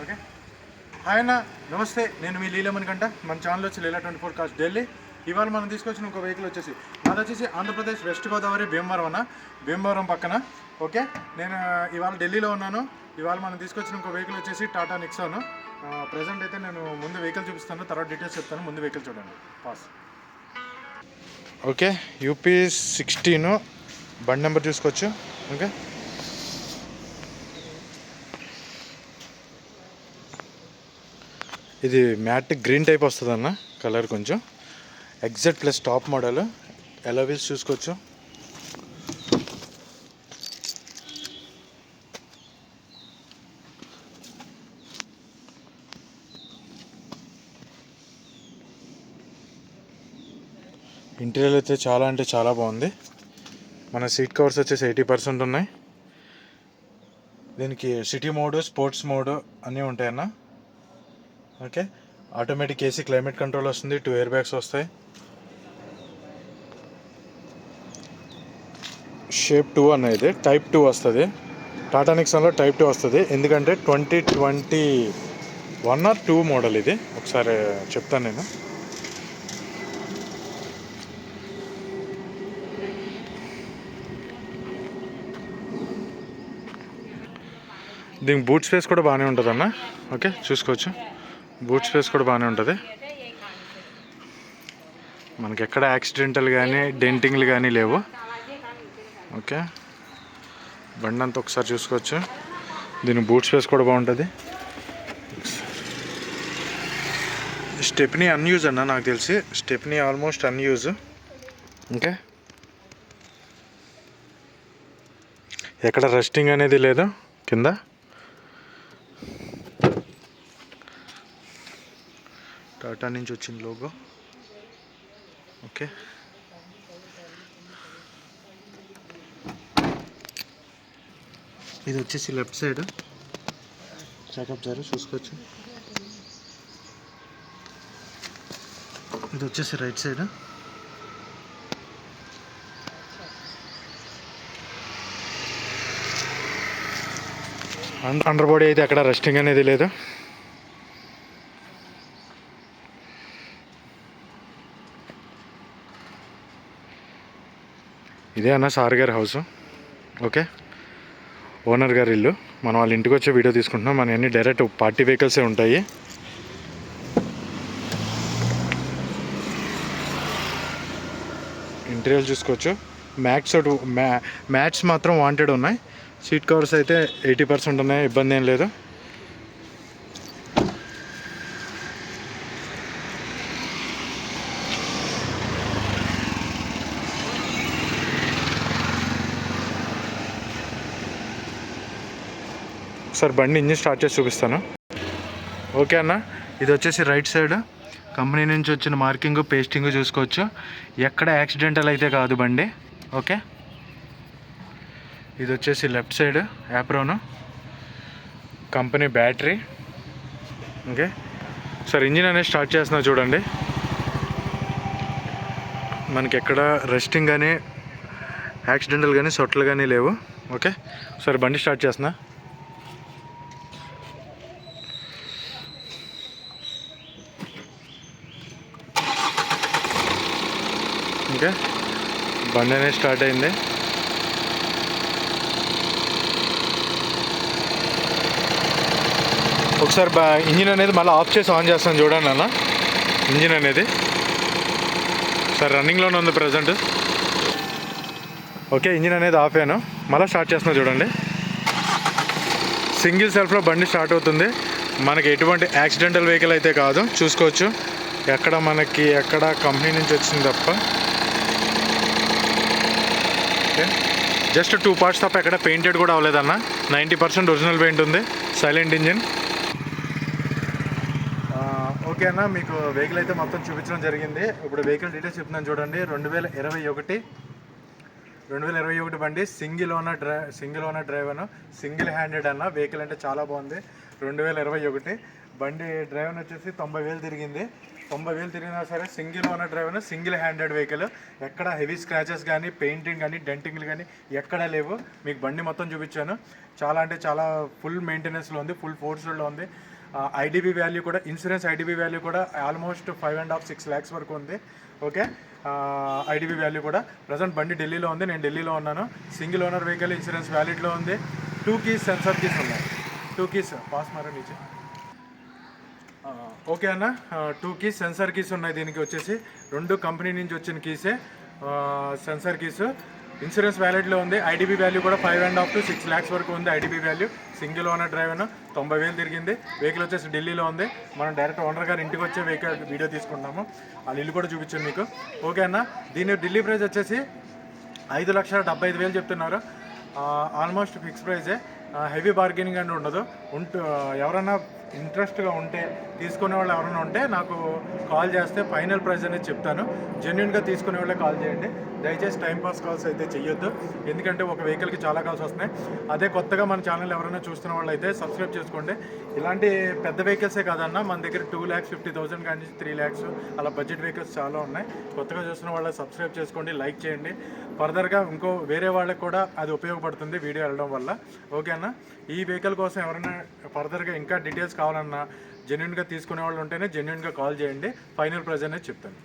Okay. Hi అన్న, నమస్తే. నేను మీ లీలమణికంట. మన ఛానల్ వచ్చి లీలా 24 కాస్ట్ ఢిల్లీ. ఇవాళ మనం తీసుకొచ్చిన ఒక వెహికల్ వచ్చేసి నాది వచ్చేసి ఆంధ్రప్రదేశ్ వెస్ట్ గోదావరి భీమవరం అన్న, భీమవరం పక్కన. ఓకే, నేను ఇవాళ ఢిల్లీలో ఉన్నాను. ఇవాళ మనం తీసుకొచ్చిన ఒక వెహికల్ వచ్చేసి టాటా నిక్సాన్. ప్రజెంట్ అయితే నేను ముందు వెహికల్ చూపిస్తాను, తర్వాత డీటెయిల్స్ చెప్తాను. ముందు వెహికల్ చూడండి. పాస్. ఓకే, యూపీ 16 బండి నెంబర్ చూసుకోవచ్చు. ఓకే, ఇది మ్యాట్ గ్రీన్ టైప్ వస్తుంది అన్న, కలర్ కొంచెం ఎగ్జాక్ట్ ప్లస్ టాప్ మోడల్. ఎలా వీల్స్ చూసుకోవచ్చు. ఇంటీరియర్ అయితే చాలా అంటే చాలా బాగుంది. మన సీట్ కవర్స్ వచ్చేసి 80% ఉన్నాయి. దీనికి సిటీ మోడ్, స్పోర్ట్స్ మోడ్ అన్నీ ఉంటాయన్న. Okay, automatic AC, climate control వస్తుంది, 2 ఎయిర్ బ్యాగ్స్ వస్తాయి. షేప్ 2 అన్న, ఇది టైప్ 2 వస్తుంది. టాటా నిక్సాన్లో టైప్ 2 వస్తుంది, ఎందుకంటే 2021 or 2 మోడల్. ఇది ఒకసారి చెప్తాను నేను. దీనికి బూట్ స్పేస్ కూడా బాగానే ఉంటుంది అన్న. ఓకే, చూసుకోవచ్చు. బూట్ స్పేస్ కూడా బాగానే ఉంటుంది. మనకి ఎక్కడ యాక్సిడెంటల్ కానీ డెంటింగ్లు కానీ లేవు. ఓకే, బండి అంతా ఒకసారి చూసుకోవచ్చు. దీని బూట్ స్పేస్ కూడా బాగుంటుంది. స్టెప్నీ అన్యూజ్ అన్న, నాకు తెలిసి స్టెప్నీ ఆల్మోస్ట్ అన్యూజ్. ఓకే, ఎక్కడ రస్టింగ్ అనేది లేదు కింద. టాటా నుంచి వచ్చిన లోగో. ఓకే, ఇది వచ్చేసి లెఫ్ట్ సైడ్ చెకప్ జారు చూసుకోవచ్చు. ఇది వచ్చేసి రైట్ సైడ్. అండర్ బాడీ అయితే అక్కడ రెస్టింగ్ అనేది లేదు. ఇదే అన్న సార్ గారి హౌస్. ఓకే, ఓనర్ గారి ఇల్లు. మనం వాళ్ళ ఇంటికి వచ్చే వీడియో తీసుకుంటున్నాం. మన అన్ని డైరెక్ట్ పార్టీ వెహికల్సే ఉంటాయి. ఇంటీరియర్ చూసుకోవచ్చు. మ్యాట్స్ మాత్రం వాంటెడ్ ఉన్నాయి. సీట్ కవర్స్ అయితే 80% ఉన్నాయి, ఇబ్బంది ఏం లేదు. ఒకసారి బండి ఇంజిన్ స్టార్ట్ చేసి చూపిస్తాను. ఓకే అన్న, ఇది వచ్చేసి రైట్ సైడ్. కంపెనీ నుంచి వచ్చిన మార్కింగ్, పేస్టింగ్ చూసుకోవచ్చు. ఎక్కడ యాక్సిడెంటల్ అయితే కాదు బండి. ఓకే, ఇది వచ్చేసి left side apron, company battery. Okay sir, engine అనేది స్టార్ట్ చేస్తున్నా చూడండి. మనకి ఎక్కడ రెస్టింగ్ కానీ యాక్సిడెంటల్ కానీ సొట్లు కానీ లేవు. ఓకే, సార్ బండి స్టార్ట్ చేస్తున్నా. ఓకే, బండి అనేది స్టార్ట్ అయింది. ఒకసారి ఇంజిన్ అనేది మళ్ళీ ఆఫ్ చేసి ఆన్ చేస్తాను చూడండి అన్న. ఇంజిన్ అనేది సార్ రన్నింగ్లోనే ఉంది ప్రజెంట్. ఓకే, ఇంజిన్ అనేది ఆఫ్ అయ్యాను, మళ్ళీ స్టార్ట్ చేస్తున్నా చూడండి. సింగిల్ సెల్ఫ్లో బండి స్టార్ట్ అవుతుంది. మనకి ఎటువంటి యాక్సిడెంటల్ వెహికల్ అయితే కాదు, చూసుకోవచ్చు. ఎక్కడ కంపెనీ నుంచి వచ్చింది తప్ప. ఓకే, జస్ట్ 2 పార్ట్స్ తప్ప ఎక్కడ పెయింటెడ్ కూడా అవ్వలేదన్న. 90% ఒరిజినల్ పెయింట్ ఉంది. Silent engine. ఓకే అన్న, మీకు వెహికల్ అయితే మొత్తం చూపించడం జరిగింది. ఇప్పుడు వెహికల్ డీటెయిల్స్ చెప్తున్నాను చూడండి. 2021 బండి. Single owner driver, single handed అన్న. వెహికల్ అంటే చాలా బాగుంది. 2021 బండి డ్రైవర్ వచ్చేసి 90,000 తిరిగింది. 90,000 తిరిగినా సరే single owner driver, single handed vehicle. ఎక్కడ హెవీ స్క్రాచెస్ కానీ, పెయింటింగ్ కానీ, డెంటింగ్లు కానీ ఎక్కడా లేవు. మీకు బండి మొత్తం చూపించాను. చాలా అంటే చాలా ఫుల్ మెయింటెనెన్స్లో ఉంది, ఫుల్ ఫోర్స్లో ఉంది. ఐడిబి వాల్యూ కూడా, ఇన్సూరెన్స్ ఐడిబి వాల్యూ కూడా ఆల్మోస్ట్ 5.5-6 lakhs వరకు ఉంది. ఓకే, ఐడిబి వాల్యూ కూడా. ప్రజెంట్ బండి ఢిల్లీలో ఉంది, నేను ఢిల్లీలో ఉన్నాను. సింగిల్ ఓనర్ వెహికల్, ఇన్సూరెన్స్ వ్యాలిడ్లో ఉంది. 2 keys సెన్సార్ కీస్ ఉన్నాయి. 2 keys పాస్ మారా నీచే. ఓకే అన్న, 2 keys సెన్సార్ కీస్ ఉన్నాయి. దీనికి వచ్చేసి 2 కంపెనీ నుంచి వచ్చిన కీసే సెన్సార్ కీస్. ఇన్సూరెన్స్ వ్యాలిడ్లో ఉంది. ఐడిబి వాల్యూ కూడా 5.5-6 lakhs వరకు ఉంది. IDB value. Single owner driver, 90,000 తిరిగింది. వెహికల్ వచ్చేసి ఢిల్లీలో ఉంది. మనం డైరెక్ట్ ఓనర్ గారు ఇంటికి వచ్చే వెహికల్ వీడియో తీసుకుంటాము. వాళ్ళ ఇల్లు కూడా చూపించాను మీకు. ఓకే అన్న, దీని ఢిల్లీ ప్రైస్ వచ్చేసి 5,75,000 చెప్తున్నారు. ఆల్మోస్ట్ ఫిక్స్ ప్రైజే. హెవీ బార్గెనింగ్ అని ఉండదు. ఎవరన్నా ఇంట్రెస్ట్గా ఉంటే, తీసుకునే వాళ్ళు ఎవరైనా ఉంటే నాకు కాల్ చేస్తే ఫైనల్ ప్రైస్ అనేది చెప్తాను. జెన్యున్గా తీసుకునే వాళ్ళే కాల్ చేయండి. దయచేసి టైంపాస్ కాల్స్ అయితే చెయ్యొద్దు. ఎందుకంటే ఒక వెహికల్కి చాలా కాల్స్ వస్తున్నాయి. అదే కొత్తగా మన ఛానల్ ఎవరైనా చూస్తున్న వాళ్ళు అయితే సబ్స్క్రైబ్ చేసుకోండి. ఇలాంటి పెద్ద వెహికల్సే కాదన్నా, మన దగ్గర 2,50,000 కానీ 3 lakhs అలా బడ్జెట్ వెహికల్స్ చాలా ఉన్నాయి. కొత్తగా చూస్తున్న వాళ్ళు సబ్స్క్రైబ్ చేసుకోండి, లైక్ చేయండి. ఫర్దర్గా ఇంకో వేరే వాళ్ళకి కూడా అది ఉపయోగపడుతుంది వీడియో వెళ్ళడం వల్ల. ఓకే అన్న, ఈ వెహికల్ కోసం ఎవరైనా ఫర్దర్గా ఇంకా డీటెయిల్స్ కావాలన్నా, జెన్యున్గా తీసుకునే వాళ్ళు ఉంటేనే జెన్యున్గా కాల్ చేయండి. ఫైనల్ ప్రైస్ అనేది చెప్తాను.